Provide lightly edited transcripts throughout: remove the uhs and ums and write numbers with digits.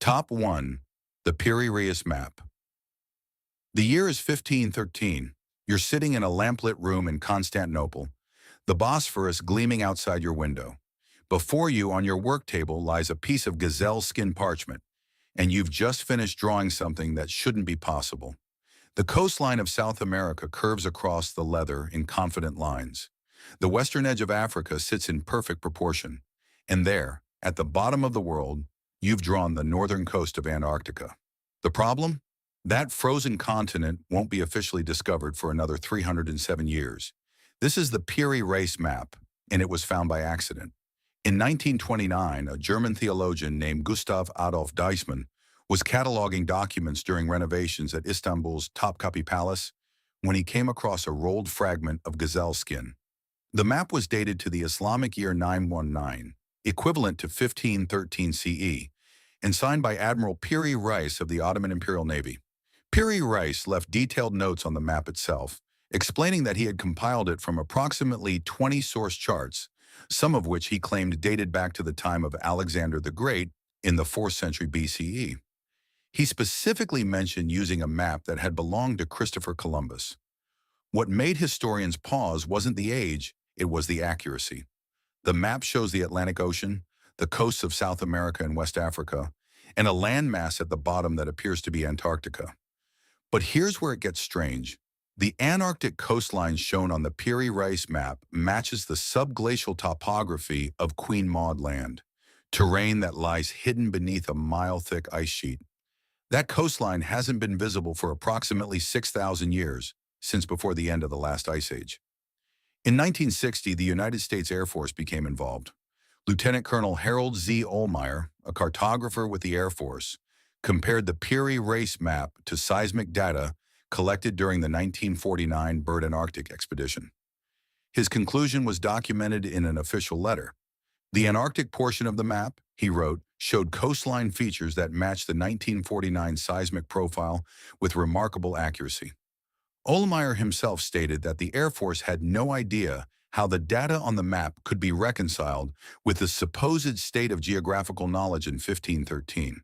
Top 1. The Piri-Reis Map. The year is 1513. You're sitting in a lamplit room in Constantinople, the Bosphorus gleaming outside your window. Before you on your work table lies a piece of gazelle skin parchment, and you've just finished drawing something that shouldn't be possible. The coastline of South America curves across the leather in confident lines. The western edge of Africa sits in perfect proportion. And there, at the bottom of the world, you've drawn the northern coast of Antarctica. The problem? That frozen continent won't be officially discovered for another 307 years. This is the Piri-Reis map, and it was found by accident. In 1929, a German theologian named Gustav Adolf Deissmann was cataloging documents during renovations at Istanbul's Topkapi Palace when he came across a rolled fragment of gazelle skin. The map was dated to the Islamic year 919, equivalent to 1513 CE, and signed by Admiral Piri-Reis of the Ottoman Imperial Navy. Piri-Reis left detailed notes on the map itself, explaining that he had compiled it from approximately 20 source charts, some of which he claimed dated back to the time of Alexander the Great in the 4th century BCE. He specifically mentioned using a map that had belonged to Christopher Columbus. What made historians pause wasn't the age, it was the accuracy. The map shows the Atlantic Ocean, the coasts of South America and West Africa, and a landmass at the bottom that appears to be Antarctica. But here's where it gets strange. The Antarctic coastline shown on the Piri-Reis map matches the subglacial topography of Queen Maud Land, terrain that lies hidden beneath a mile-thick ice sheet. That coastline hasn't been visible for approximately 6,000 years, since before the end of the last ice age. In 1960, the United States Air Force became involved. Lieutenant Colonel Harold Z. Ohlmeyer, a cartographer with the Air Force, compared the Piri-Reis map to seismic data collected during the 1949 Bird Antarctic expedition. His conclusion was documented in an official letter. The Antarctic portion of the map, he wrote, showed coastline features that matched the 1949 seismic profile with remarkable accuracy. Ohlmeyer himself stated that the Air Force had no idea how the data on the map could be reconciled with the supposed state of geographical knowledge in 1513.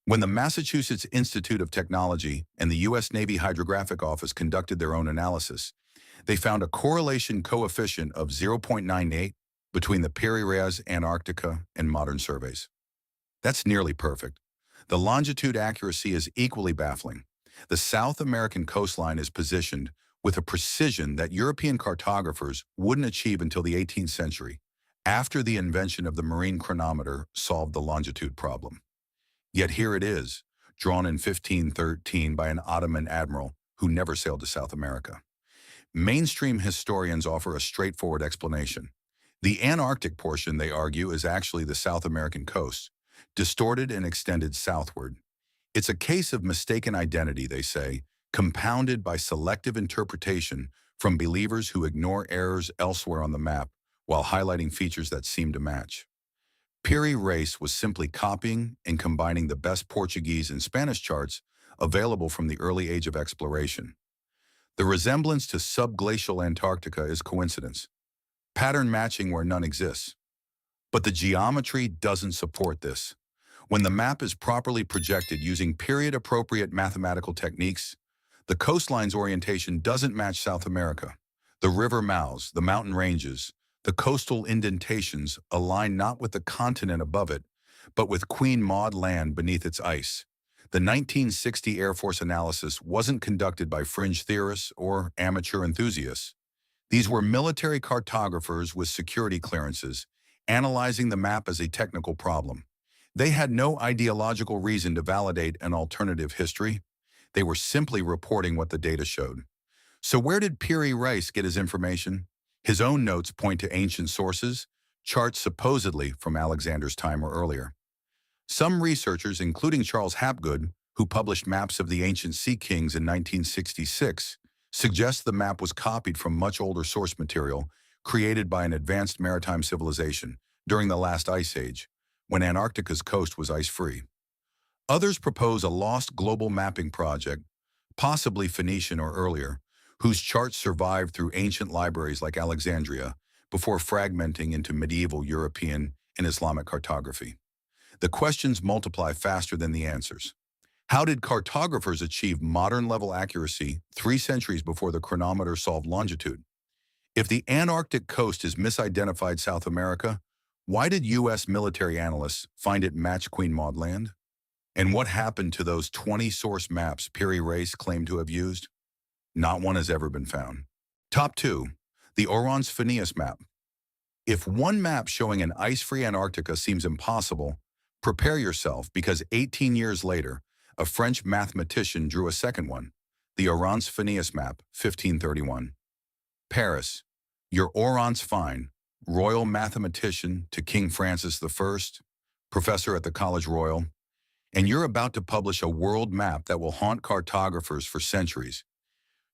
When the Massachusetts Institute of Technology and the U.S. Navy Hydrographic Office conducted their own analysis, they found a correlation coefficient of 0.98 between the Piri-Reis Antarctica and modern surveys. That's nearly perfect. The longitude accuracy is equally baffling. The South American coastline is positioned with a precision that European cartographers wouldn't achieve until the 18th century, after the invention of the marine chronometer solved the longitude problem. Yet here it is, drawn in 1513 by an Ottoman admiral who never sailed to South America. Mainstream historians offer a straightforward explanation. The Antarctic portion, they argue, is actually the South American coast, distorted and extended southward. It's a case of mistaken identity, they say, compounded by selective interpretation from believers who ignore errors elsewhere on the map while highlighting features that seem to match. Piri-Reis was simply copying and combining the best Portuguese and Spanish charts available from the early age of exploration. The resemblance to subglacial Antarctica is coincidence, pattern matching where none exists. But the geometry doesn't support this. When the map is properly projected using period-appropriate mathematical techniques, the coastline's orientation doesn't match South America. The river mouths, the mountain ranges, the coastal indentations align not with the continent above it, but with Queen Maud Land beneath its ice. The 1960 Air Force analysis wasn't conducted by fringe theorists or amateur enthusiasts. These were military cartographers with security clearances, analyzing the map as a technical problem. They had no ideological reason to validate an alternative history. They were simply reporting what the data showed. So where did Piri-Reis get his information? His own notes point to ancient sources, charts supposedly from Alexander's time or earlier. Some researchers, including Charles Hapgood, who published maps of the ancient sea kings in 1966, suggest the map was copied from much older source material created by an advanced maritime civilization during the last ice age, when Antarctica's coast was ice-free. Others propose a lost global mapping project, possibly Phoenician or earlier, whose charts survived through ancient libraries like Alexandria before fragmenting into medieval European and Islamic cartography. The questions multiply faster than the answers. How did cartographers achieve modern-level accuracy 3 centuries before the chronometer solved longitude? If the Antarctic coast is misidentified South America, why did U.S. military analysts find it matched Queen Maud Land? And what happened to those 20 source maps Piri Reis claimed to have used? Not one has ever been found. Top 2. The Orans-Phineas map. If one map showing an ice-free Antarctica seems impossible, prepare yourself because 18 years later, a French mathematician drew a second one, the Orans-Phineas map, 1531. Paris, your Orans fine, royal mathematician to King Francis I, professor at the College Royal, and you're about to publish a world map that will haunt cartographers for centuries.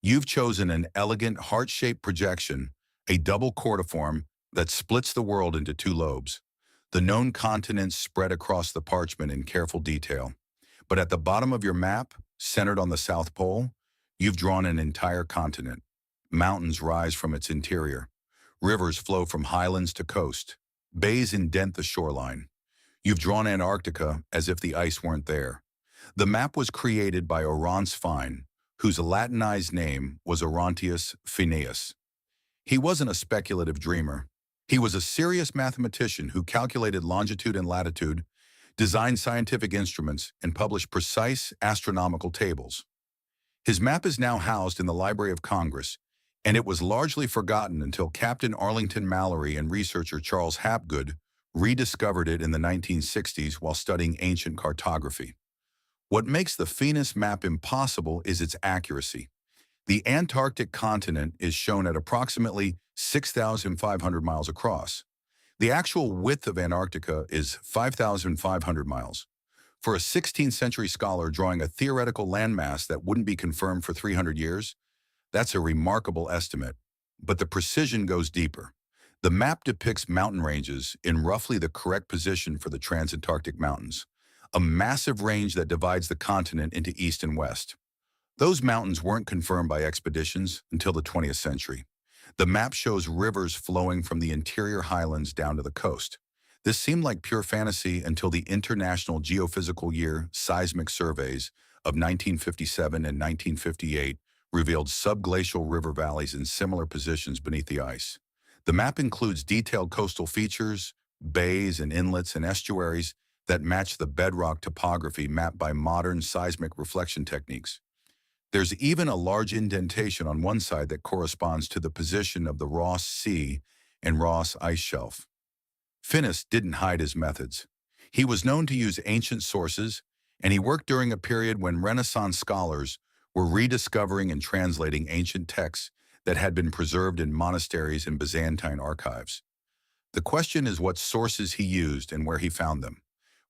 You've chosen an elegant heart-shaped projection, a double cordiform that splits the world into 2 lobes. The known continents spread across the parchment in careful detail. But at the bottom of your map, centered on the South Pole, you've drawn an entire continent. Mountains rise from its interior. Rivers flow from highlands to coast. Bays indent the shoreline. You've drawn Antarctica as if the ice weren't there. The map was created by Orans Fine, whose Latinized name was Orontius Phineas. He wasn't a speculative dreamer. He was a serious mathematician who calculated longitude and latitude, designed scientific instruments, and published precise astronomical tables. His map is now housed in the Library of Congress, and it was largely forgotten until Captain Arlington Mallory and researcher Charles Hapgood rediscovered it in the 1960s while studying ancient cartography. What makes the Phineas map impossible is its accuracy. The Antarctic continent is shown at approximately 6,500 miles across. The actual width of Antarctica is 5,500 miles. For a 16th century scholar drawing a theoretical landmass that wouldn't be confirmed for 300 years, that's a remarkable estimate. But the precision goes deeper. The map depicts mountain ranges in roughly the correct position for the Transantarctic Mountains, a massive range that divides the continent into east and west. Those mountains weren't confirmed by expeditions until the 20th century. The map shows rivers flowing from the interior highlands down to the coast. This seemed like pure fantasy until the International Geophysical Year seismic surveys of 1957 and 1958 revealed subglacial river valleys in similar positions beneath the ice. The map includes detailed coastal features, bays and inlets and estuaries that match the bedrock topography mapped by modern seismic reflection techniques. There's even a large indentation on one side that corresponds to the position of the Ross Sea and Ross Ice Shelf. Phineas didn't hide his methods. He was known to use ancient sources, and he worked during a period when Renaissance scholars were rediscovering and translating ancient texts that had been preserved in monasteries and Byzantine archives. The question is what sources he used and where he found them.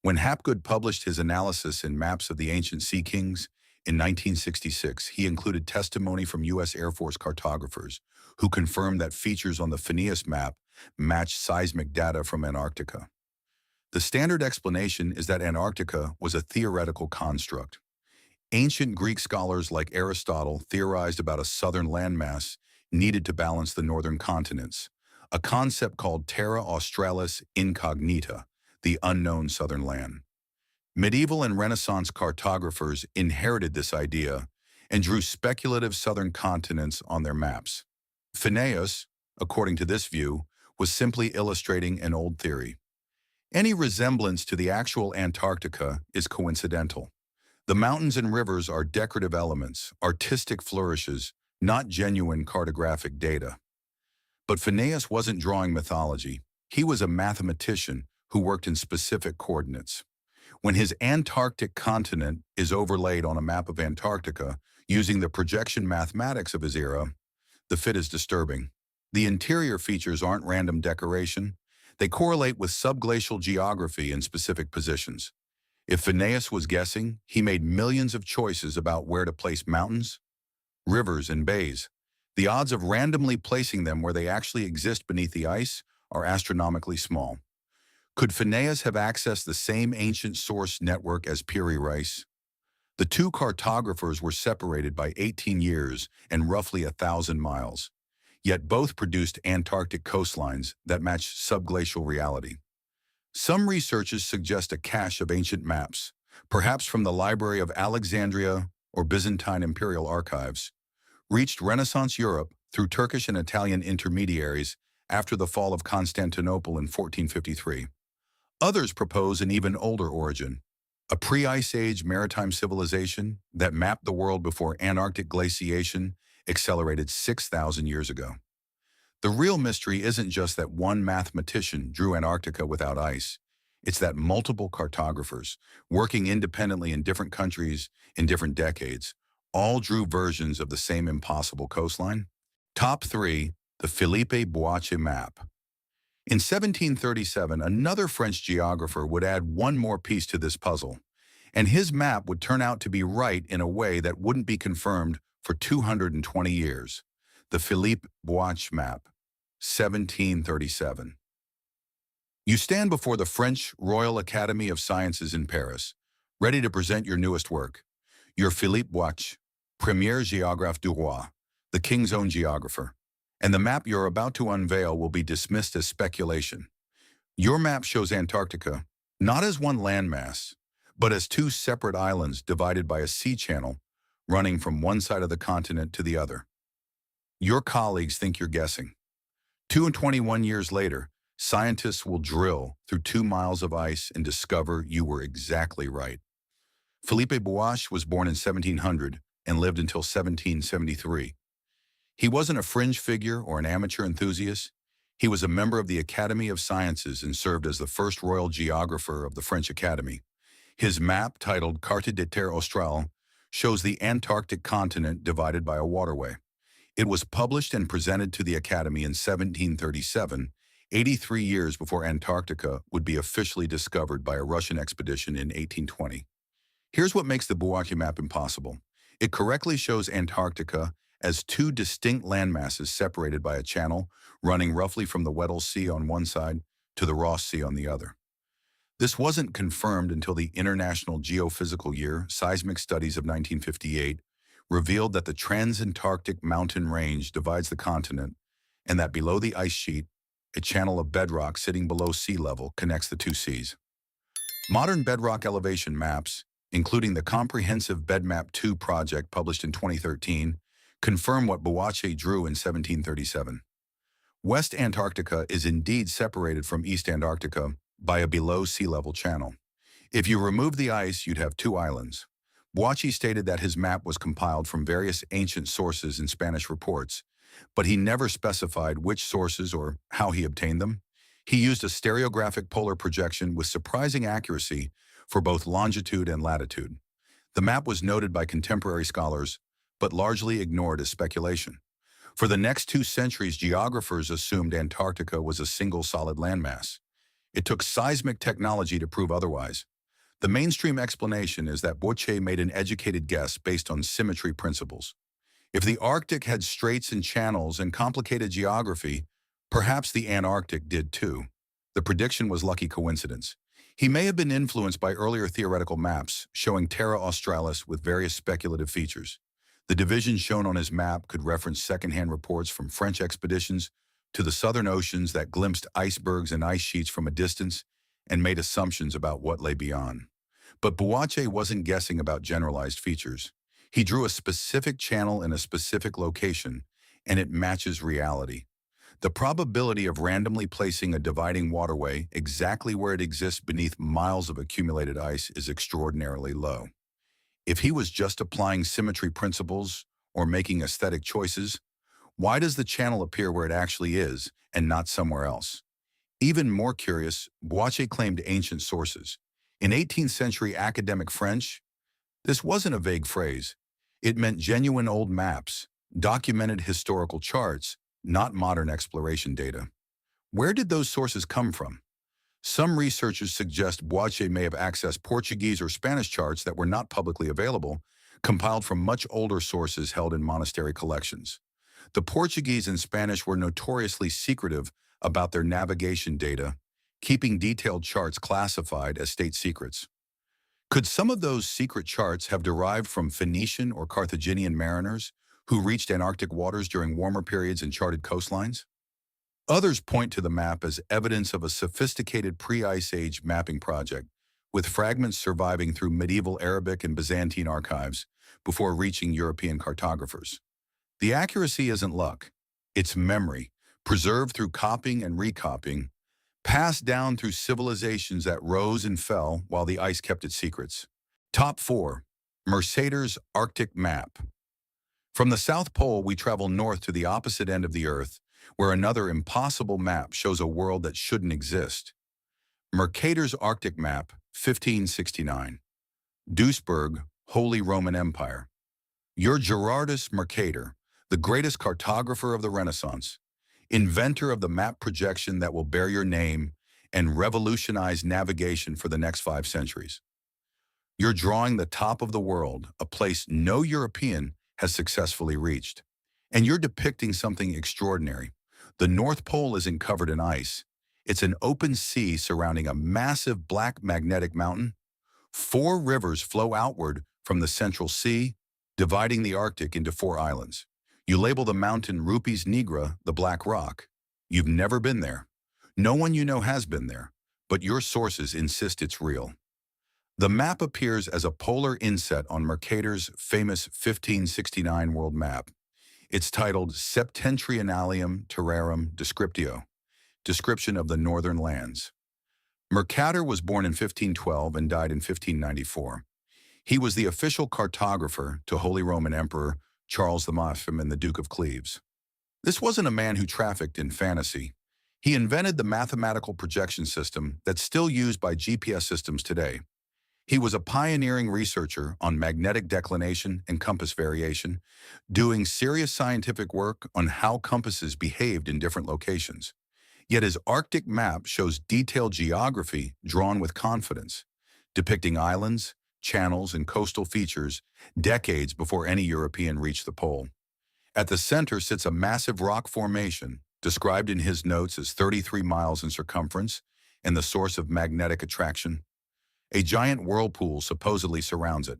When Hapgood published his analysis in Maps of the Ancient Sea Kings, in 1966, he included testimony from U.S. Air Force cartographers who confirmed that features on the Phineas map matched seismic data from Antarctica. The standard explanation is that Antarctica was a theoretical construct. Ancient Greek scholars like Aristotle theorized about a southern landmass needed to balance the northern continents, a concept called terra australis incognita, the unknown southern land. Medieval and Renaissance cartographers inherited this idea and drew speculative southern continents on their maps. Phineas, according to this view, was simply illustrating an old theory. Any resemblance to the actual Antarctica is coincidental. The mountains and rivers are decorative elements, artistic flourishes, not genuine cartographic data. But Phineas wasn't drawing mythology. He was a mathematician who worked in specific coordinates. When his Antarctic continent is overlaid on a map of Antarctica using the projection mathematics of his era, the fit is disturbing. The interior features aren't random decoration. They correlate with subglacial geography in specific positions. If Phineas was guessing, he made millions of choices about where to place mountains, rivers, and bays. The odds of randomly placing them where they actually exist beneath the ice are astronomically small. Could Phineas have accessed the same ancient source network as Piri Reis? The two cartographers were separated by 18 years and roughly 1,000 miles, yet both produced Antarctic coastlines that matched subglacial reality. Some researchers suggest a cache of ancient maps, perhaps from the Library of Alexandria or Byzantine imperial archives, reached Renaissance Europe through Turkish and Italian intermediaries after the fall of Constantinople in 1453. Others propose an even older origin, a pre-Ice Age maritime civilization that mapped the world before Antarctic glaciation accelerated 6,000 years ago. The real mystery isn't just that one mathematician drew Antarctica without ice. It's that multiple cartographers, working independently in different countries in different decades, all drew versions of the same impossible coastline. Top 3. The Philippe Boache map. In 1737, another French geographer would add one more piece to this puzzle, and his map would turn out to be right in a way that wouldn't be confirmed for 220 years. The Philippe Boache map, 1737. You stand before the French Royal Academy of Sciences in Paris, ready to present your newest work. Your Philippe Boache, Premier Géographe du Roi, the king's own geographer. And the map you're about to unveil will be dismissed as speculation. Your map shows Antarctica not as one landmass, but as two separate islands divided by a sea channel running from one side of the continent to the other. Your colleagues think you're guessing. 221 years later, scientists will drill through 2 miles of ice and discover you were exactly right. Philippe Boache was born in 1700 and lived until 1773. He wasn't a fringe figure or an amateur enthusiast. He was a member of the Academy of Sciences and served as the first royal geographer of the French Academy. His map, titled Carte de Terre Australe, shows the Antarctic continent divided by a waterway. It was published and presented to the Academy in 1737, 83 years before Antarctica would be officially discovered by a Russian expedition in 1820. Here's what makes the Boache map impossible. It correctly shows Antarctica as two distinct landmasses separated by a channel running roughly from the Weddell Sea on one side to the Ross Sea on the other. This wasn't confirmed until the International Geophysical Year seismic studies of 1958 revealed that the Transantarctic mountain range divides the continent and that below the ice sheet, a channel of bedrock sitting below sea level connects the two seas. Modern bedrock elevation maps, including the comprehensive BedMap 2 project published in 2013, confirm what Boache drew in 1737. West Antarctica is indeed separated from East Antarctica by a below sea level channel. If you remove the ice, you'd have two islands. Boache stated that his map was compiled from various ancient sources in Spanish reports, but he never specified which sources or how he obtained them. He used a stereographic polar projection with surprising accuracy for both longitude and latitude. The map was noted by contemporary scholars, but largely ignored as speculation. For the next 2 centuries, geographers assumed Antarctica was a single solid landmass. It took seismic technology to prove otherwise. The mainstream explanation is that Boache made an educated guess based on symmetry principles. If the Arctic had straits and channels and complicated geography, perhaps the Antarctic did too. The prediction was lucky coincidence. He may have been influenced by earlier theoretical maps showing Terra Australis with various speculative features. The divisions shown on his map could reference secondhand reports from French expeditions to the southern oceans that glimpsed icebergs and ice sheets from a distance and made assumptions about what lay beyond. But Boache wasn't guessing about generalized features. He drew a specific channel in a specific location, and it matches reality. The probability of randomly placing a dividing waterway exactly where it exists beneath miles of accumulated ice is extraordinarily low. If he was just applying symmetry principles or making aesthetic choices, why does the channel appear where it actually is and not somewhere else? Even more curious, Boache claimed ancient sources. In 18th century academic French, this wasn't a vague phrase. It meant genuine old maps, documented historical charts, not modern exploration data. Where did those sources come from? Some researchers suggest Boache may have accessed Portuguese or Spanish charts that were not publicly available, compiled from much older sources held in monastery collections. The Portuguese and Spanish were notoriously secretive about their navigation data, keeping detailed charts classified as state secrets. Could some of those secret charts have derived from Phoenician or Carthaginian mariners who reached Antarctic waters during warmer periods and charted coastlines? Others point to the map as evidence of a sophisticated pre-Ice Age mapping project, with fragments surviving through medieval Arabic and Byzantine archives before reaching European cartographers. The accuracy isn't luck. It's memory, preserved through copying and recopying, passed down through civilizations that rose and fell while the ice kept its secrets. Top 4. Mercator's Arctic Map. From the South Pole, we travel north to the opposite end of the Earth, where another impossible map shows a world that shouldn't exist. Mercator's Arctic Map, 1569. Duisburg, Holy Roman Empire. Your Gerardus Mercator, the greatest cartographer of the Renaissance, inventor of the map projection that will bear your name and revolutionize navigation for the next 5 centuries. You're drawing the top of the world, a place no European has successfully reached. And you're depicting something extraordinary. The North Pole isn't covered in ice. It's an open sea surrounding a massive black magnetic mountain. 4 rivers flow outward from the Central Sea, dividing the Arctic into 4 islands. You label the mountain Rupes Nigra, the Black Rock. You've never been there. No one you know has been there, but your sources insist it's real. The map appears as a polar inset on Mercator's famous 1569 world map. It's titled Septentrionalium Terrarum Descriptio, Description of the Northern Lands. Mercator was born in 1512 and died in 1594. He was the official cartographer to Holy Roman Emperor Charles the Mophim and the Duke of Cleves. This wasn't a man who trafficked in fantasy. He invented the mathematical projection system that's still used by GPS systems today. He was a pioneering researcher on magnetic declination and compass variation, doing serious scientific work on how compasses behaved in different locations. Yet his Arctic map shows detailed geography drawn with confidence, depicting islands, channels, and coastal features decades before any European reached the pole. At the center sits a massive rock formation, described in his notes as 33 miles in circumference and the source of magnetic attraction. A giant whirlpool supposedly surrounds it.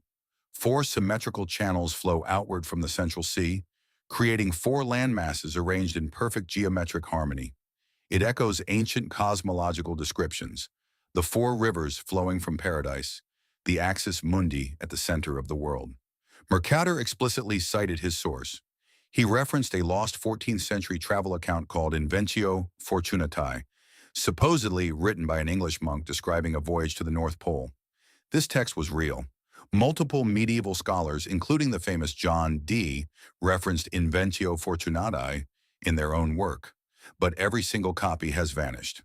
4 symmetrical channels flow outward from the Central Sea, creating 4 landmasses arranged in perfect geometric harmony. It echoes ancient cosmological descriptions, the 4 rivers flowing from paradise, the axis mundi at the center of the world. Mercator explicitly cited his source. He referenced a lost 14th century travel account called Inventio Fortunatae, supposedly written by an English monk describing a voyage to the North Pole. This text was real. Multiple medieval scholars, including the famous John Dee, referenced Inventio Fortunatae in their own work, but every single copy has vanished.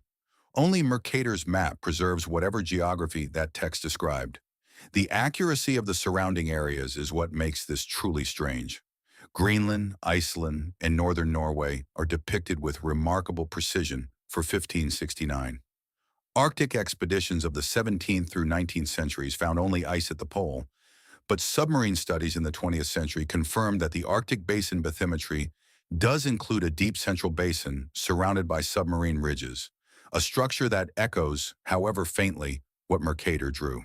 Only Mercator's map preserves whatever geography that text described. The accuracy of the surrounding areas is what makes this truly strange. Greenland, Iceland, and northern Norway are depicted with remarkable precision for 1569. Arctic expeditions of the 17th through 19th centuries found only ice at the pole, but submarine studies in the 20th century confirmed that the Arctic basin bathymetry does include a deep central basin surrounded by submarine ridges, a structure that echoes, however faintly, what Mercator drew.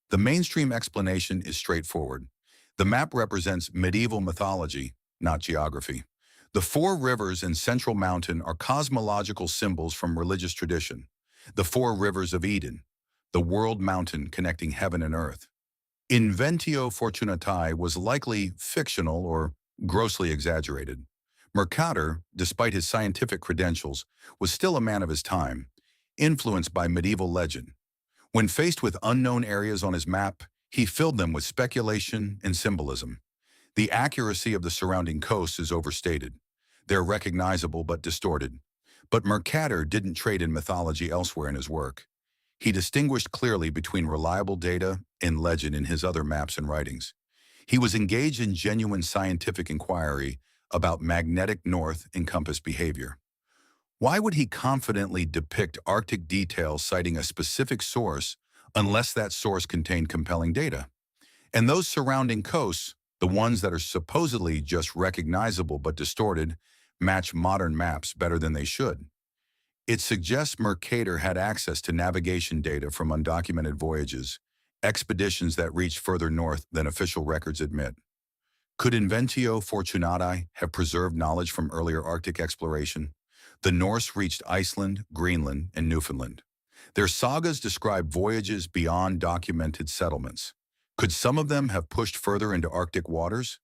The mainstream explanation is straightforward. The map represents medieval mythology, not geography. The 4 rivers and central mountain are cosmological symbols from religious tradition. The 4 rivers of Eden, the world mountain connecting heaven and earth. Inventio Fortunatae was likely fictional or grossly exaggerated. Mercator, despite his scientific credentials, was still a man of his time, influenced by medieval legend. When faced with unknown areas on his map, he filled them with speculation and symbolism. The accuracy of the surrounding coasts is overstated. They're recognizable but distorted. But Mercator didn't trade in mythology elsewhere in his work. He distinguished clearly between reliable data and legend in his other maps and writings. He was engaged in genuine scientific inquiry about magnetic north and compass behavior. Why would he confidently depict Arctic details citing a specific source unless that source contained compelling data? And those surrounding coasts, the ones that are supposedly just recognizable but distorted, match modern maps better than they should. It suggests Mercator had access to navigation data from undocumented voyages, expeditions that reached further north than official records admit. Could Inventio Fortunatae have preserved knowledge from earlier Arctic exploration? The Norse reached Iceland, Greenland, and Newfoundland. Their sagas describe voyages beyond documented settlements. Could some of them have pushed further into Arctic waters?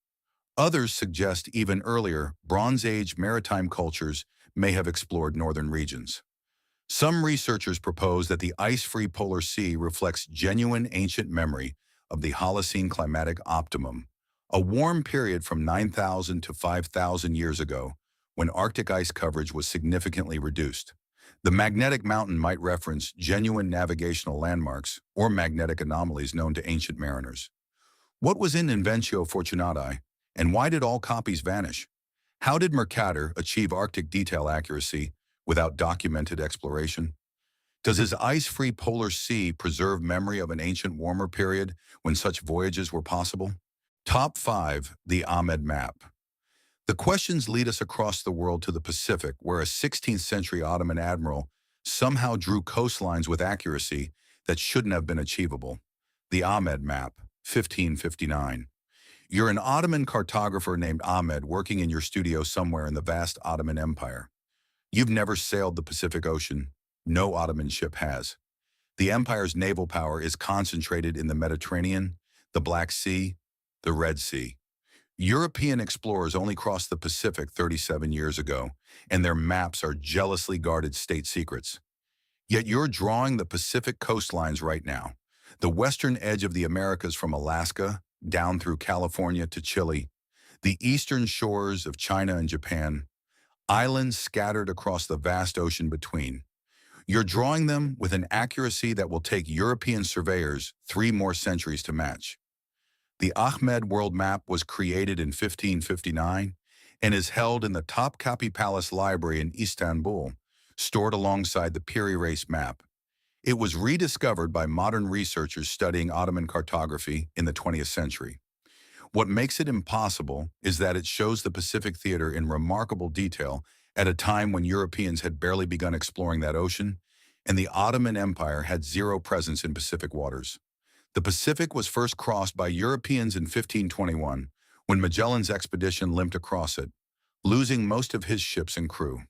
Others suggest even earlier, Bronze Age maritime cultures may have explored northern regions. Some researchers propose that the ice-free polar sea reflects genuine ancient memory of the Holocene climatic optimum, a warm period from 9,000 to 5,000 years ago when Arctic ice coverage was significantly reduced. The magnetic mountain might reference genuine navigational landmarks or magnetic anomalies known to ancient mariners. What was in Inventio Fortunatae, and why did all copies vanish? How did Mercator achieve Arctic detail accuracy without documented exploration? Does his ice-free polar sea preserve memory of an ancient warmer period when such voyages were possible? Top 5. The Ahmed Map. The questions lead us across the world to the Pacific, where a 16th century Ottoman admiral somehow drew coastlines with accuracy that shouldn't have been achievable. The Ahmed Map, 1559. You're an Ottoman cartographer named Ahmed working in your studio somewhere in the vast Ottoman Empire. You've never sailed the Pacific Ocean. No Ottoman ship has. The empire's naval power is concentrated in the Mediterranean, the Black Sea, the Red Sea. European explorers only crossed the Pacific 37 years ago, and their maps are jealously guarded state secrets. Yet you're drawing the Pacific coastlines right now, the western edge of the Americas from Alaska down through California to Chile, the eastern shores of China and Japan, islands scattered across the vast ocean between. You're drawing them with an accuracy that will take European surveyors 3 more centuries to match. The Ahmed World Map was created in 1559 and is held in the Topkapi Palace Library in Istanbul, stored alongside the Piri Reis map. It was rediscovered by modern researchers studying Ottoman cartography in the 20th century. What makes it impossible is that it shows the Pacific theater in remarkable detail at a time when Europeans had barely begun exploring that ocean, and the Ottoman Empire had zero presence in Pacific waters. The Pacific was first crossed by Europeans in 1521, when Magellan's expedition limped across it, losing most of his ships and crew.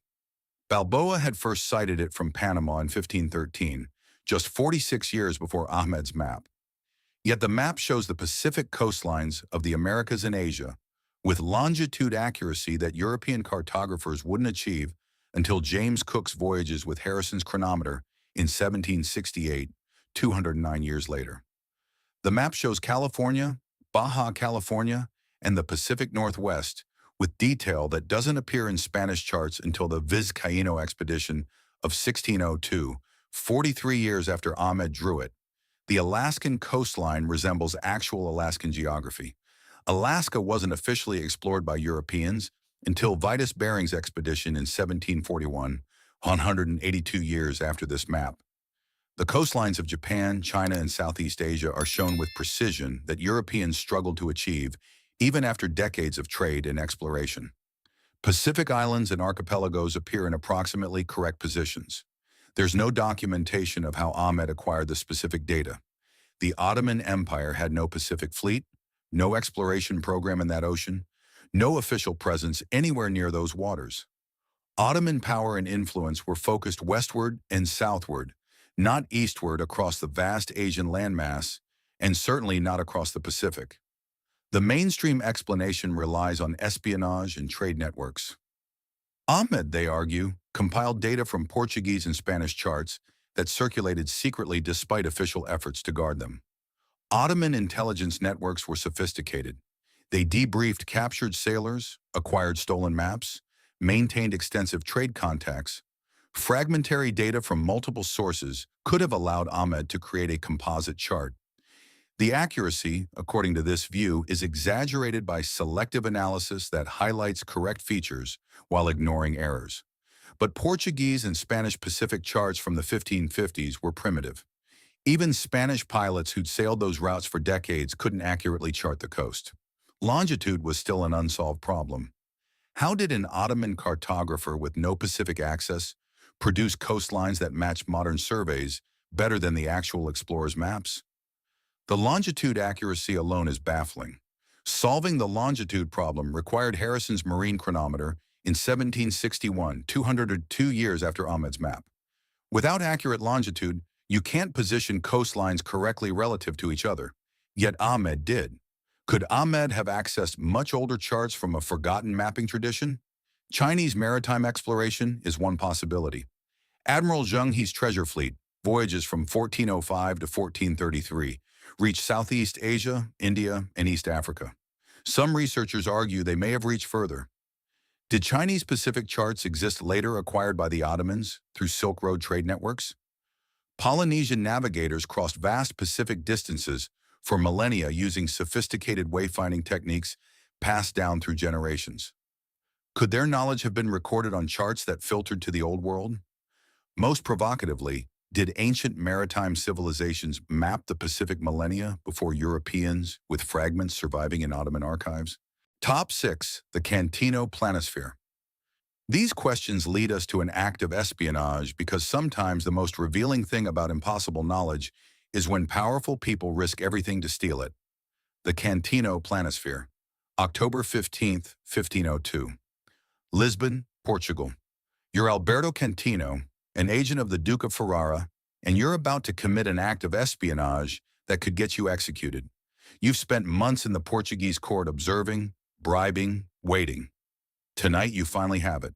Balboa had first sighted it from Panama in 1513, just 46 years before Ahmed's map. Yet the map shows the Pacific coastlines of the Americas and Asia, with longitude accuracy that European cartographers wouldn't achieve until James Cook's voyages with Harrison's chronometer in 1768, 209 years later. The map shows California, Baja California, and the Pacific Northwest with detail that doesn't appear in Spanish charts until the Vizcaíno expedition of 1602, 43 years after Ahmed drew it. The Alaskan coastline resembles actual Alaskan geography. Alaska wasn't officially explored by Europeans until Vitus Bering's expedition in 1741, 182 years after this map. The coastlines of Japan, China, and Southeast Asia are shown with precision that Europeans struggled to achieve even after decades of trade and exploration. Pacific islands and archipelagos appear in approximately correct positions. There's no documentation of how Ahmed acquired the specific data. The Ottoman Empire had no Pacific fleet, no exploration program in that ocean, no official presence anywhere near those waters. Ottoman power and influence were focused westward and southward, not eastward across the vast Asian landmass, and certainly not across the Pacific. The mainstream explanation relies on espionage and trade networks. Ahmed, they argue, compiled data from Portuguese and Spanish charts that circulated secretly despite official efforts to guard them. Ottoman intelligence networks were sophisticated. They debriefed captured sailors, acquired stolen maps, maintained extensive trade contacts. Fragmentary data from multiple sources could have allowed Ahmed to create a composite chart. The accuracy, according to this view, is exaggerated by selective analysis that highlights correct features while ignoring errors. But Portuguese and Spanish Pacific charts from the 1550s were primitive. Even Spanish pilots who'd sailed those routes for decades couldn't accurately chart the coast. Longitude was still an unsolved problem. How did an Ottoman cartographer with no Pacific access produce coastlines that match modern surveys better than the actual explorers' maps? The longitude accuracy alone is baffling. Solving the longitude problem required Harrison's marine chronometer in 1761, 202 years after Ahmed's map. Without accurate longitude, you can't position coastlines correctly relative to each other. Yet Ahmed did. Could Ahmed have accessed much older charts from a forgotten mapping tradition? Chinese maritime exploration is one possibility. Admiral Zheng He's treasure fleet, voyages from 1405 to 1433, reached Southeast Asia, India, and East Africa. Some researchers argue they may have reached further. Did Chinese Pacific charts exist later acquired by the Ottomans through Silk Road trade networks? Polynesian navigators crossed vast Pacific distances for millennia using sophisticated wayfinding techniques passed down through generations. Could their knowledge have been recorded on charts that filtered to the Old World? Most provocatively, did ancient maritime civilizations map the Pacific millennia before Europeans, with fragments surviving in Ottoman archives? Top 6. The Cantino Planisphere. These questions lead us to an act of espionage because sometimes the most revealing thing about impossible knowledge is when powerful people risk everything to steal it. The Cantino Planisphere. October 15, 1502. Lisbon, Portugal. You're Alberto Cantino, an agent of the Duke of Ferrara, and you're about to commit an act of espionage that could get you executed. You've spent months in the Portuguese court observing, bribing, waiting. Tonight you finally have it.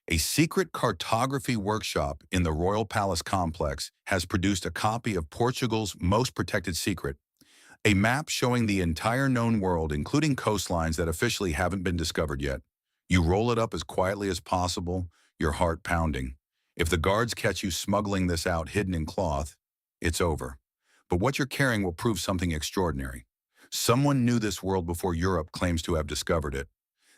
A secret cartography workshop in the Royal Palace complex has produced a copy of Portugal's most protected secret, a map showing the entire known world, including coastlines that officially haven't been discovered yet. You roll it up as quietly as possible, your heart pounding. If the guards catch you smuggling this out hidden in cloth, it's over. But what you're carrying will prove something extraordinary. Someone knew this world before Europe claims to have discovered it.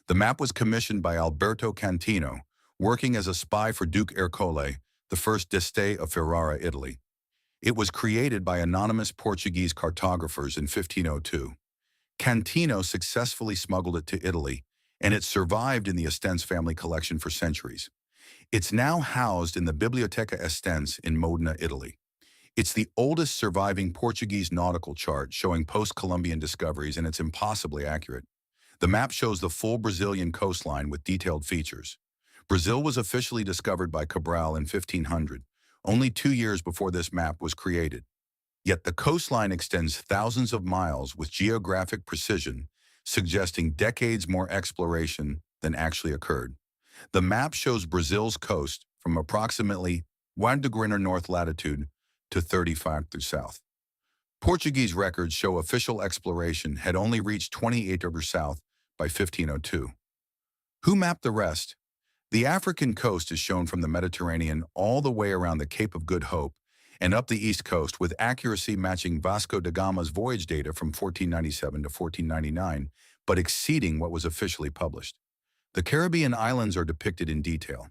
The map was commissioned by Alberto Cantino, working as a spy for Duke Ercole, the first D'Este of Ferrara, Italy. It was created by anonymous Portuguese cartographers in 1502. Cantino successfully smuggled it to Italy, and it survived in the Estense family collection for centuries. It's now housed in the Biblioteca Estense in Modena, Italy. It's the oldest surviving Portuguese nautical chart showing post-Columbian discoveries, and it's impossibly accurate. The map shows the full Brazilian coastline with detailed features. Brazil was officially discovered by Cabral in 1500, only 2 years before this map was created. Yet the coastline extends thousands of miles with geographic precision, suggesting decades more exploration than actually occurred. The map shows Brazil's coast from approximately 1 degree north latitude to 35 degrees south. Portuguese records show official exploration had only reached 28 degrees south by 1502. Who mapped the rest? The African coast is shown from the Mediterranean all the way around the Cape of Good Hope and up the east coast with accuracy matching Vasco da Gama's voyage data from 1497 to 1499, but exceeding what was officially published. The Caribbean islands are depicted in detail.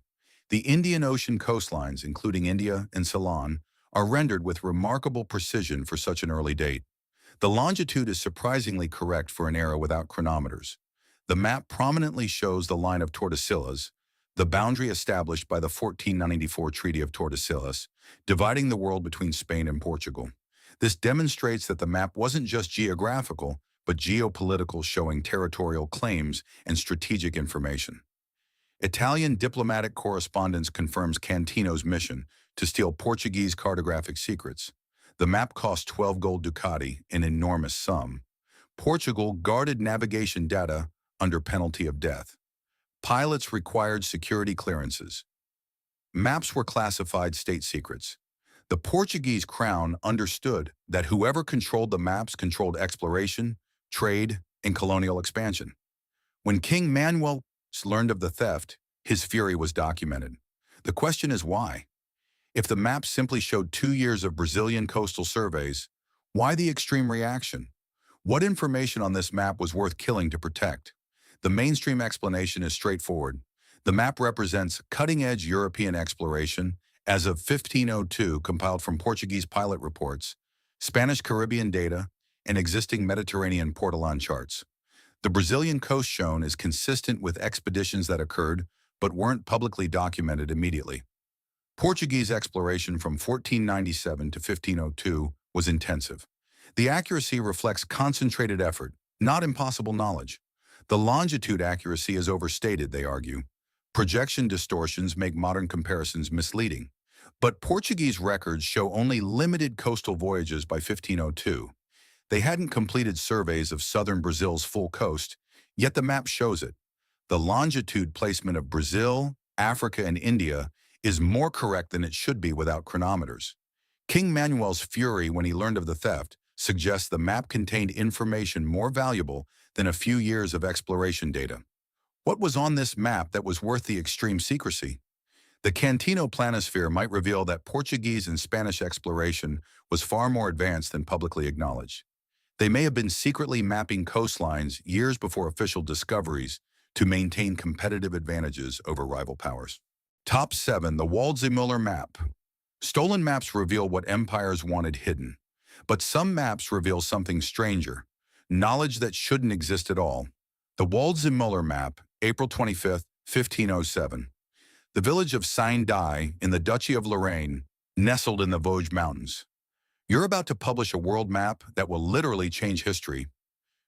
The Indian Ocean coastlines, including India and Ceylon, are rendered with remarkable precision for such an early date. The longitude is surprisingly correct for an era without chronometers. The map prominently shows the line of Tordesillas, the boundary established by the 1494 Treaty of Tordesillas, dividing the world between Spain and Portugal. This demonstrates that the map wasn't just geographical, but geopolitical, showing territorial claims and strategic information. Italian diplomatic correspondence confirms Cantino's mission to steal Portuguese cartographic secrets. The map cost 12 gold ducati, an enormous sum. Portugal guarded navigation data under penalty of death. Pilots required security clearances. Maps were classified state secrets. The Portuguese crown understood that whoever controlled the maps controlled exploration, trade, and colonial expansion. When King Manuel learned of the theft, his fury was documented. The question is why? If the map simply showed 2 years of Brazilian coastal surveys, why the extreme reaction? What information on this map was worth killing to protect? The mainstream explanation is straightforward. The map represents cutting-edge European exploration as of 1502 compiled from Portuguese pilot reports, Spanish Caribbean data, and existing Mediterranean portolan charts. The Brazilian coast shown is consistent with expeditions that occurred but weren't publicly documented immediately. Portuguese exploration from 1497 to 1502 was intensive. The accuracy reflects concentrated effort, not impossible knowledge. The longitude accuracy is overstated, they argue. Projection distortions make modern comparisons misleading. But Portuguese records show only limited coastal voyages by 1502. They hadn't completed surveys of southern Brazil's full coast, yet the map shows it. The longitude placement of Brazil, Africa, and India is more correct than it should be without chronometers. King Manuel's fury when he learned of the theft suggests the map contained information more valuable than a few years of exploration data. What was on this map that was worth the extreme secrecy? The Cantino planisphere might reveal that Portuguese and Spanish exploration was far more advanced than publicly acknowledged. They may have been secretly mapping coastlines years before official discoveries to maintain competitive advantages over rival powers. Top 7. The Waldseemüller Map. Stolen maps reveal what empires wanted hidden. But some maps reveal something stranger, knowledge that shouldn't exist at all. The Waldseemüller Map, April 25, 1507. The village of Saint-Die in the Duchy of Lorraine, nestled in the Vosges Mountains. You're about to publish a world map that will literally change history.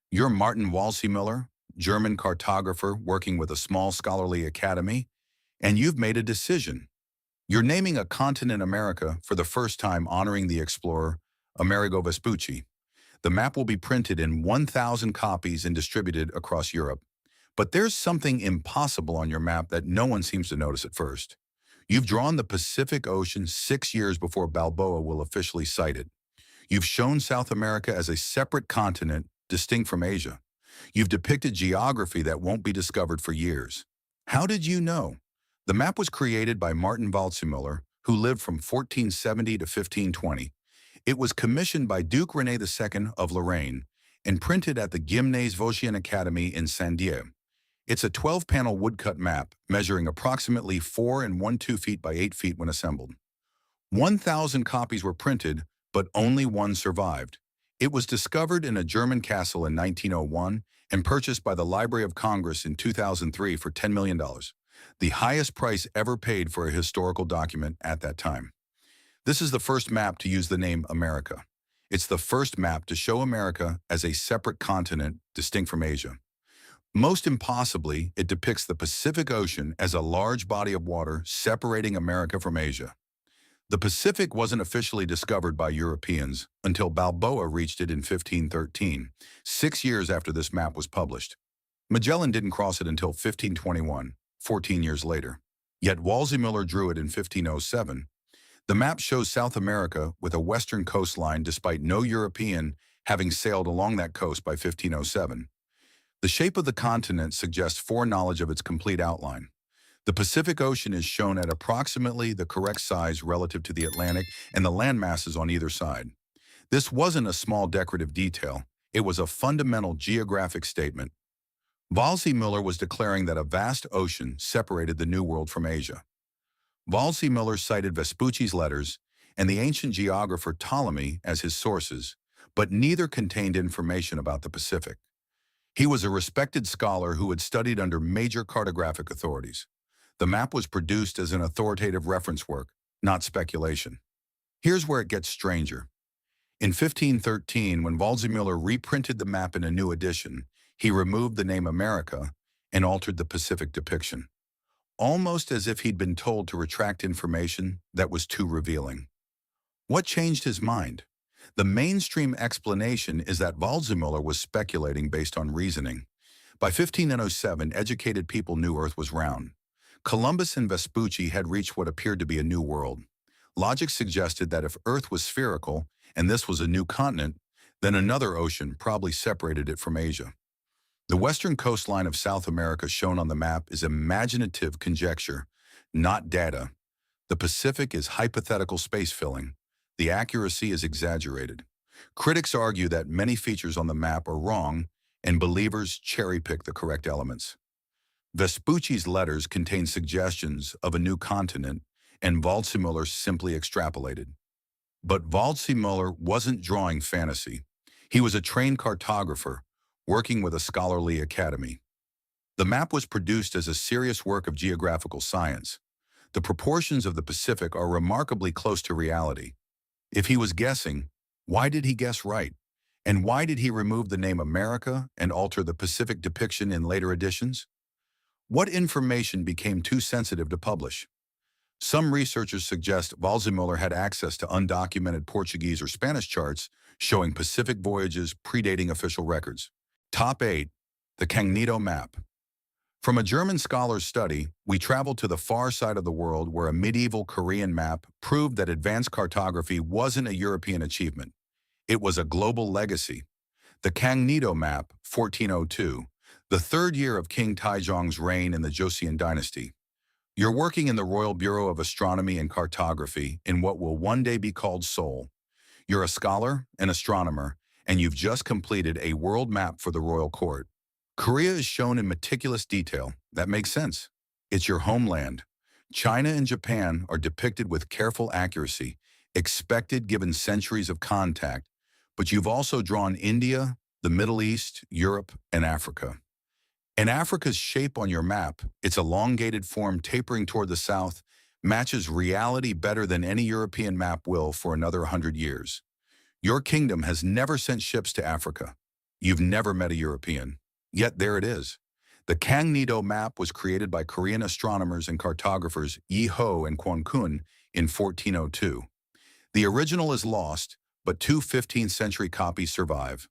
You're Martin Waldseemüller, German cartographer working with a small scholarly academy, and you've made a decision. You're naming a continent America for the first time, honoring the explorer Amerigo Vespucci. The map will be printed in 1,000 copies and distributed across Europe. But there's something impossible on your map that no one seems to notice at first. You've drawn the Pacific Ocean 6 years before Balboa will officially cite it. You've shown South America as a separate continent, distinct from Asia. You've depicted geography that won't be discovered for years. How did you know? The map was created by Martin Waldseemüller, who lived from 1470 to 1520. It was commissioned by Duke René II of Lorraine and printed at the Gymnase Vosgien Academy in Saint-Die. It's a 12-panel woodcut map measuring approximately 4 1/2 feet by 8 feet when assembled. 1,000 copies were printed, but only one survived. It was discovered in a German castle in 1901 and purchased by the Library of Congress in 2003 for $10 million, the highest price ever paid for a historical document at that time. This is the first map to use the name America. It's the first map to show America as a separate continent distinct from Asia. Most impossibly, it depicts the Pacific Ocean as a large body of water separating America from Asia. The Pacific wasn't officially discovered by Europeans until Balboa reached it in 1513, 6 years after this map was published. Magellan didn't cross it until 1521, 14 years later. Yet Waldseemüller drew it in 1507. The map shows South America with a western coastline despite no European having sailed along that coast by 1507. The shape of the continent suggests foreknowledge of its complete outline. The Pacific Ocean is shown at approximately the correct size relative to the Atlantic and the land masses on either side. This wasn't a small decorative detail, it was a fundamental geographic statement. Waldseemüller was declaring that a vast ocean separated the New World from Asia. Waldseemüller cited Vespucci's letters and the ancient geographer Ptolemy as his sources, but neither contained information about the Pacific. He was a respected scholar who had studied under major cartographic authorities. The map was produced as an authoritative reference work, not speculation. Here's where it gets stranger. In 1513, when Waldseemüller reprinted the map in a new edition, he removed the name America and altered the Pacific depiction, almost as if he'd been told to retract information that was too revealing. What changed his mind? The mainstream explanation is that Waldseemüller was speculating based on reasoning. By 1507, educated people knew Earth was round. Columbus and Vespucci had reached what appeared to be a new world. Logic suggested that if Earth was spherical and this was a new continent, then another ocean probably separated it from Asia. The western coastline of South America shown on the map is imaginative conjecture, not data. The Pacific is hypothetical space filling. The accuracy is exaggerated. Critics argue that many features on the map are wrong, and believers cherry-pick the correct elements. Vespucci's letters contain suggestions of a new continent, and Waldseemüller simply extrapolated. But Waldseemüller wasn't drawing fantasy. He was a trained cartographer, working with a scholarly academy. The map was produced as a serious work of geographical science. The proportions of the Pacific are remarkably close to reality. If he was guessing, why did he guess right? And why did he remove the name America and alter the Pacific depiction in later editions? What information became too sensitive to publish? Some researchers suggest Waldseemüller had access to undocumented Portuguese or Spanish charts showing Pacific voyages predating official records. Top 8. The Cognito Map. From a German scholar's study, we traveled to the far side of the world where a medieval Korean map proved that advanced cartography wasn't a European achievement. It was a global legacy. The Cognito Map, 1402, the third year of King Taizong's reign in the Joseon dynasty. You're working in the Royal Bureau of Astronomy and Cartography in what will one day be called Seoul. You're a scholar, an astronomer, and you've just completed a world map for the royal court. Korea is shown in meticulous detail. That makes sense. It's your homeland. China and Japan are depicted with careful accuracy, expected given centuries of contact, but you've also drawn India, the Middle East, Europe, and Africa. And Africa's shape on your map, its elongated form tapering toward the south, matches reality better than any European map will for another 100 years. Your kingdom has never sent ships to Africa. You've never met a European. Yet there it is. The Cognito Map was created by Korean astronomers and cartographers Yi Ho and Kwon Kun in 1402. The original is lost, but two 15th century copies survive.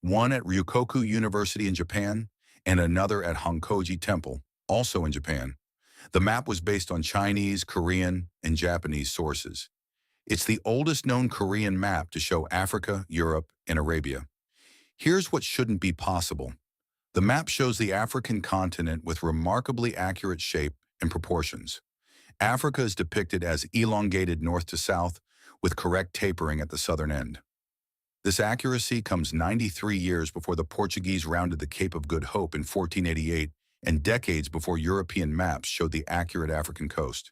One at Ryukoku University in Japan, and another at Honkoji Temple, also in Japan. The map was based on Chinese, Korean, and Japanese sources. It's the oldest known Korean map to show Africa, Europe, and Arabia. Here's what shouldn't be possible. The map shows the African continent with remarkably accurate shape and proportions. Africa is depicted as elongated north to south, with correct tapering at the southern end. This accuracy comes 93 years before the Portuguese rounded the Cape of Good Hope in 1488 and decades before European maps showed the accurate African coast.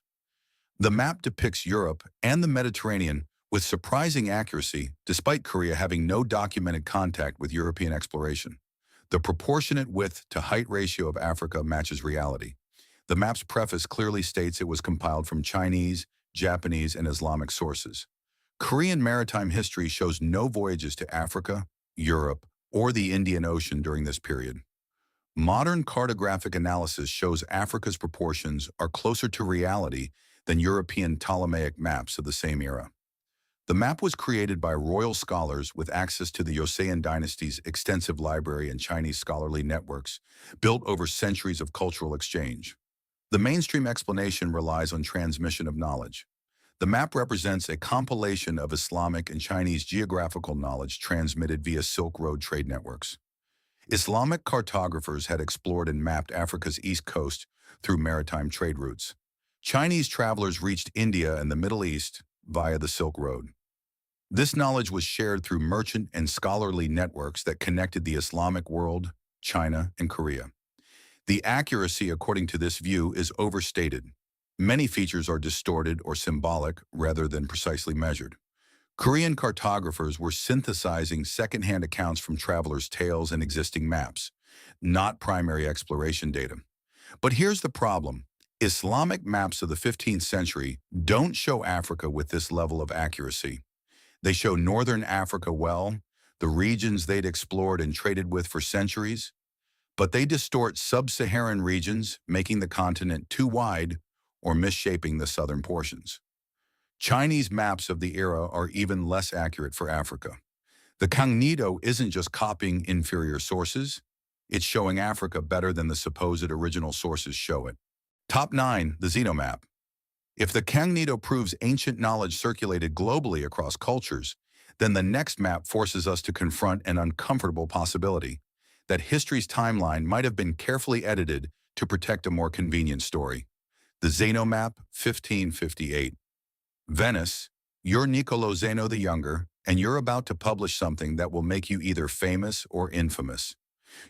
The map depicts Europe and the Mediterranean with surprising accuracy despite Korea having no documented contact with European exploration. The proportionate width to height ratio of Africa matches reality. The map's preface clearly states it was compiled from Chinese, Japanese, and Islamic sources. Korean maritime history shows no voyages to Africa, Europe, or the Indian Ocean during this period. Modern cartographic analysis shows Africa's proportions are closer to reality than European Ptolemaic maps of the same era. The map was created by royal scholars with access to the Joseon dynasty's extensive library and Chinese scholarly networks, built over centuries of cultural exchange. The mainstream explanation relies on transmission of knowledge. The map represents a compilation of Islamic and Chinese geographical knowledge transmitted via Silk Road trade networks. Islamic cartographers had explored and mapped Africa's east coast through maritime trade routes. Chinese travelers reached India and the Middle East via the Silk Road. This knowledge was shared through merchant and scholarly networks that connected the Islamic world, China, and Korea. The accuracy, according to this view, is overstated. Many features are distorted or symbolic rather than precisely measured. Korean cartographers were synthesizing second-hand accounts from travelers' tales and existing maps, not primary exploration data. But here's the problem. Islamic maps of the 15th century don't show Africa with this level of accuracy. They show northern Africa well, the regions they'd explored and traded with for centuries, but they distort sub-Saharan regions, making the continent too wide or misshaping the southern portions. Chinese maps of the era are even less accurate for Africa. The Cognito isn't just copying inferior sources, it's showing Africa better than the supposed original sources show it. Top 9, the Xenomap. If the Cognito proves ancient knowledge circulated globally across cultures, then the next map forces us to confront an uncomfortable possibility, that history's timeline might have been carefully edited to protect a more convenient story. The Xenomap, 1558. Venice, you're Niccolò Zeno the Younger, and you're about to publish something that will make you either famous or infamous.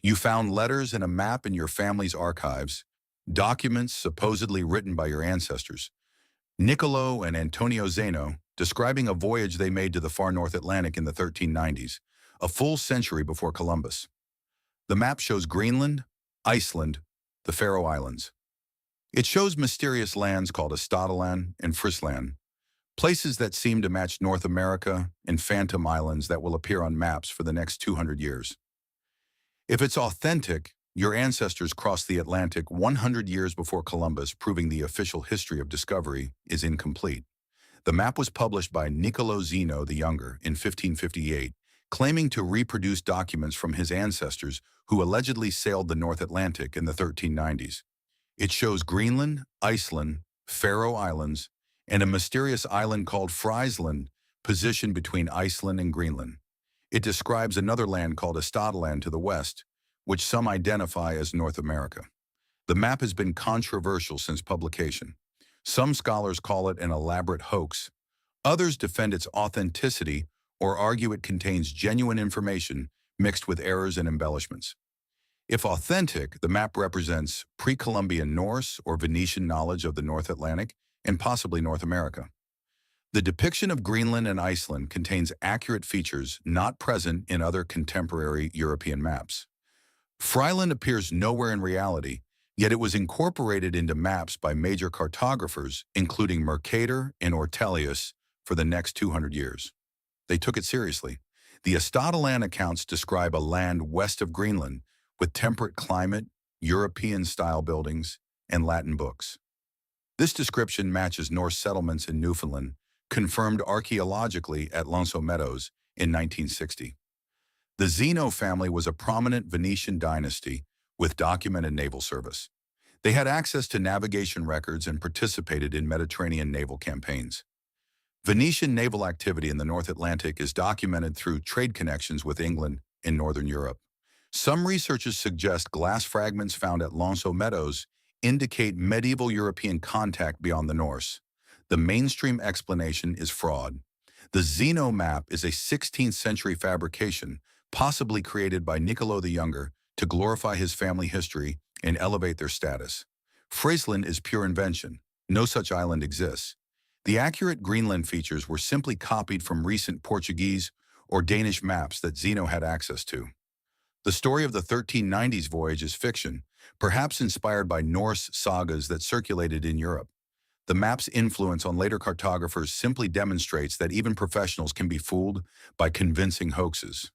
You found letters and a map in your family's archives, documents supposedly written by your ancestors. Niccolò and Antonio Zeno, describing a voyage they made to the far North Atlantic in the 1390s, a full century before Columbus. The map shows Greenland, Iceland, the Faroe Islands. It shows mysterious lands called Estadaland and Frisland, places that seem to match North America and phantom islands that will appear on maps for the next 200 years. If it's authentic, Your ancestors crossed the Atlantic 100 years before Columbus, proving the official history of discovery is incomplete. The map was published by Niccolo Zeno the Younger in 1558, claiming to reproduce documents from his ancestors who allegedly sailed the North Atlantic in the 1390s. It shows Greenland, Iceland, Faroe Islands, and a mysterious island called Friesland, positioned between Iceland and Greenland. It describes another land called Estadaland to the west, which some identify as North America. The map has been controversial since publication. Some scholars call it an elaborate hoax. Others defend its authenticity or argue it contains genuine information mixed with errors and embellishments. If authentic, the map represents pre-Columbian Norse or Venetian knowledge of the North Atlantic and possibly North America. The depiction of Greenland and Iceland contains accurate features not present in other contemporary European maps. Friesland appears nowhere in reality, yet it was incorporated into maps by major cartographers, including Mercator and Ortelius, for the next 200 years. They took it seriously. The Estadaland accounts describe a land west of Greenland with temperate climate, European-style buildings, and Latin books. This description matches Norse settlements in Newfoundland, confirmed archaeologically at Lonceau Meadows in 1960. The Zeno family was a prominent Venetian dynasty with documented naval service. They had access to navigation records and participated in Mediterranean naval campaigns. Venetian naval activity in the North Atlantic is documented through trade connections with England and Northern Europe. Some researchers suggest glass fragments found at Lonceau Meadows indicate medieval European contact beyond the Norse. The mainstream explanation is fraud. The Zeno map is a 16th century fabrication, possibly created by Niccolo the Younger to glorify his family history and elevate their status. Friesland is pure invention. No such island exists. The accurate Greenland features were simply copied from recent Portuguese or Danish maps that Zeno had access to. The story of the 1390s voyage is fiction, perhaps inspired by Norse sagas that circulated in Europe. The map's influence on later cartographers simply demonstrates that even professionals can be fooled by convincing hoaxes.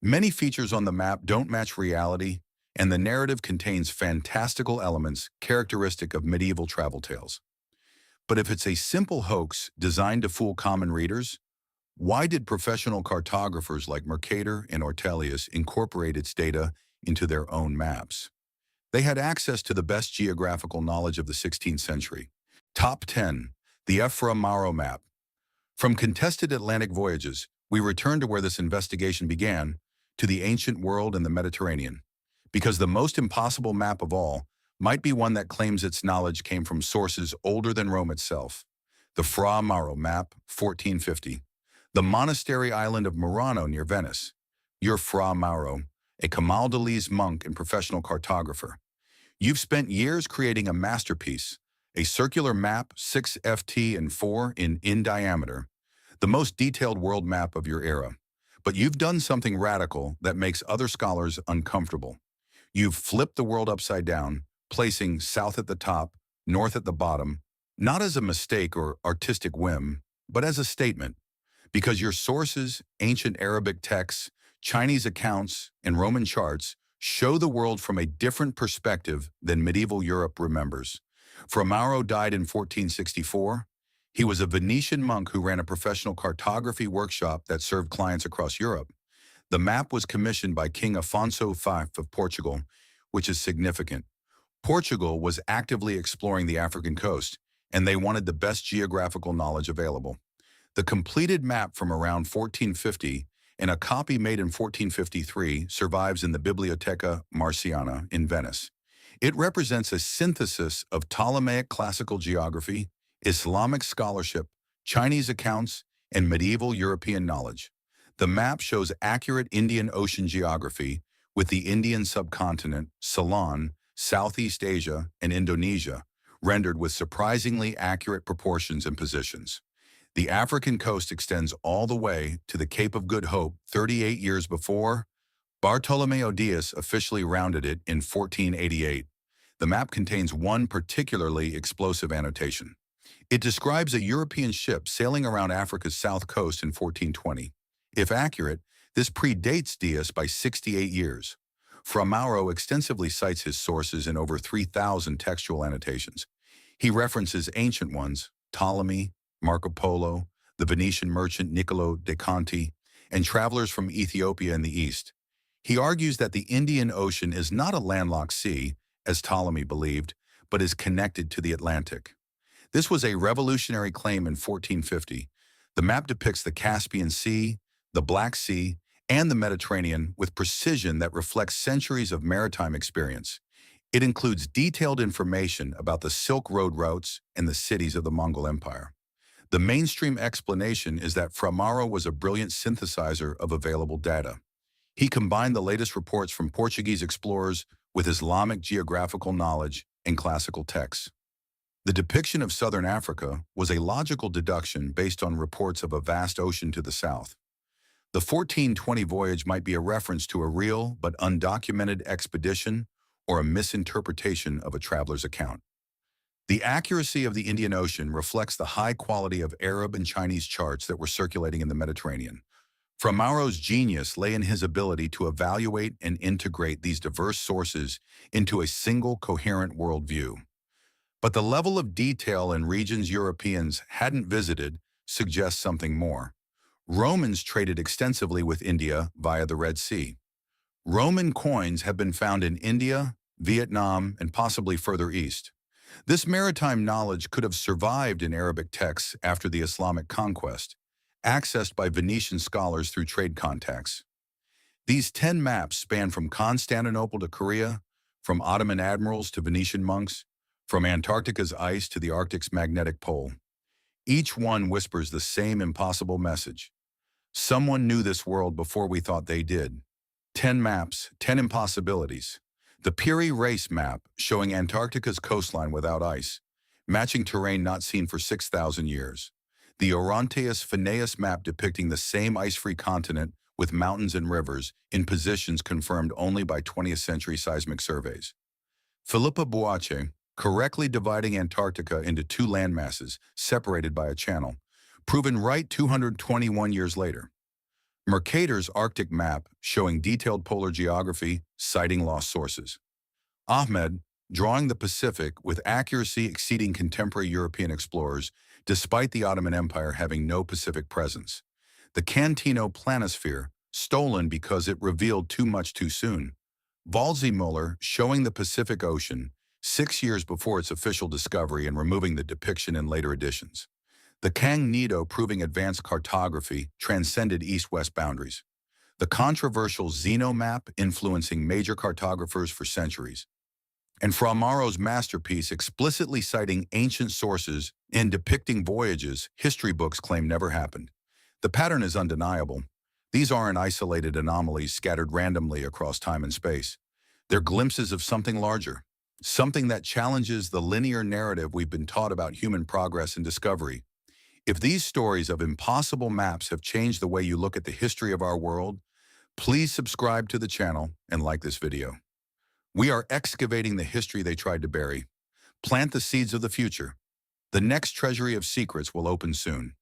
Many features on the map don't match reality, and the narrative contains fantastical elements characteristic of medieval travel tales. But if it's a simple hoax designed to fool common readers, why did professional cartographers like Mercator and Ortelius incorporate its data into their own maps? They had access to the best geographical knowledge of the 16th century. Top 10. The Ephra Mauro Map. From contested Atlantic voyages, we return to where this investigation began, to the ancient world and the Mediterranean. Because the most impossible map of all might be one that claims its knowledge came from sources older than Rome itself. The Fra Mauro Map, 1450. The monastery island of Murano near Venice. You're Fra Mauro, a Camaldolese monk and professional cartographer. You've spent years creating a masterpiece, a circular map 6 ft and 4 in diameter, the most detailed world map of your era. But you've done something radical that makes other scholars uncomfortable. You've flipped the world upside down, placing south at the top, north at the bottom, not as a mistake or artistic whim, but as a statement. Because your sources, ancient Arabic texts, Chinese accounts, and Roman charts show the world from a different perspective than medieval Europe remembers. Fra Mauro died in 1464. He was a Venetian monk who ran a professional cartography workshop that served clients across Europe. The map was commissioned by King Afonso V of Portugal, which is significant. Portugal was actively exploring the African coast, and they wanted the best geographical knowledge available. The completed map from around 1450 and a copy made in 1453 survives in the Biblioteca Marciana in Venice. It represents a synthesis of Ptolemaic classical geography, Islamic scholarship, Chinese accounts, and medieval European knowledge. The map shows accurate Indian Ocean geography with the Indian subcontinent, Ceylon, Southeast Asia, and Indonesia, rendered with surprisingly accurate proportions and positions. The African coast extends all the way to the Cape of Good Hope 38 years before. Bartolomeo Diaz officially rounded it in 1488. The map contains one particularly explosive annotation. It describes a European ship sailing around Africa's south coast in 1420. If accurate, this predates Diaz by 68 years. Fra Mauro extensively cites his sources in over 3,000 textual annotations. He references ancient ones, Ptolemy, Marco Polo, the Venetian merchant Niccolo de Conti, and travelers from Ethiopia in the East. He argues that the Indian Ocean is not a landlocked sea, as Ptolemy believed, but is connected to the Atlantic. This was a revolutionary claim in 1450. The map depicts the Caspian Sea, the Black Sea, and the Mediterranean with precision that reflects centuries of maritime experience. It includes detailed information about the Silk Road routes and the cities of the Mongol Empire. The mainstream explanation is that Fra Mauro was a brilliant synthesizer of available data. He combined the latest reports from Portuguese explorers with Islamic geographical knowledge and classical texts. The depiction of southern Africa was a logical deduction based on reports of a vast ocean to the south. The 1420 voyage might be a reference to a real but undocumented expedition or a misinterpretation of a traveler's account. The accuracy of the Indian Ocean reflects the high quality of Arab and Chinese charts that were circulating in the Mediterranean. Fra Mauro's genius lay in his ability to evaluate and integrate these diverse sources into a single coherent worldview. But the level of detail in regions Europeans hadn't visited suggests something more. Romans traded extensively with India via the Red Sea. Roman coins have been found in India, Vietnam, and possibly further east. This maritime knowledge could have survived in Arabic texts after the Islamic conquest, accessed by Venetian scholars through trade contacts. These 10 maps span from Constantinople to Korea, from Ottoman admirals to Venetian monks, from Antarctica's ice to the Arctic's magnetic pole. Each one whispers the same impossible message. Someone knew this world before we thought they did. 10 maps, 10 impossibilities. The Piri Reis map, showing Antarctica's coastline without ice, matching terrain not seen for 6,000 years. The Orontes Phineas map depicting the same ice-free continent with mountains and rivers in positions confirmed only by 20th century seismic surveys. Philippa Boace, correctly dividing Antarctica into two landmasses separated by a channel, proven right 221 years later. Mercator's Arctic map showing detailed polar geography, citing lost sources. Ahmed, drawing the Pacific with accuracy exceeding contemporary European explorers, despite the Ottoman Empire having no Pacific presence. The Cantino planisphere, stolen because it revealed too much too soon. Waldseemüller showing the Pacific Ocean 6 years before its official discovery and removing the depiction in later editions. The Kang-Nido proving advanced cartography transcended east-west boundaries. The controversial Zeno map influencing major cartographers for centuries. And Fra Mauro's masterpiece explicitly citing ancient sources and depicting voyages history books claim never happened. The pattern is undeniable. These aren't isolated anomalies scattered randomly across time and space. They're glimpses of something larger, something that challenges the linear narrative we've been taught about human progress and discovery. If these stories of impossible maps have changed the way you look at the history of our world, please subscribe to the channel and like this video. We are excavating the history they tried to bury. Plant the seeds of the future. The next treasury of secrets will open soon.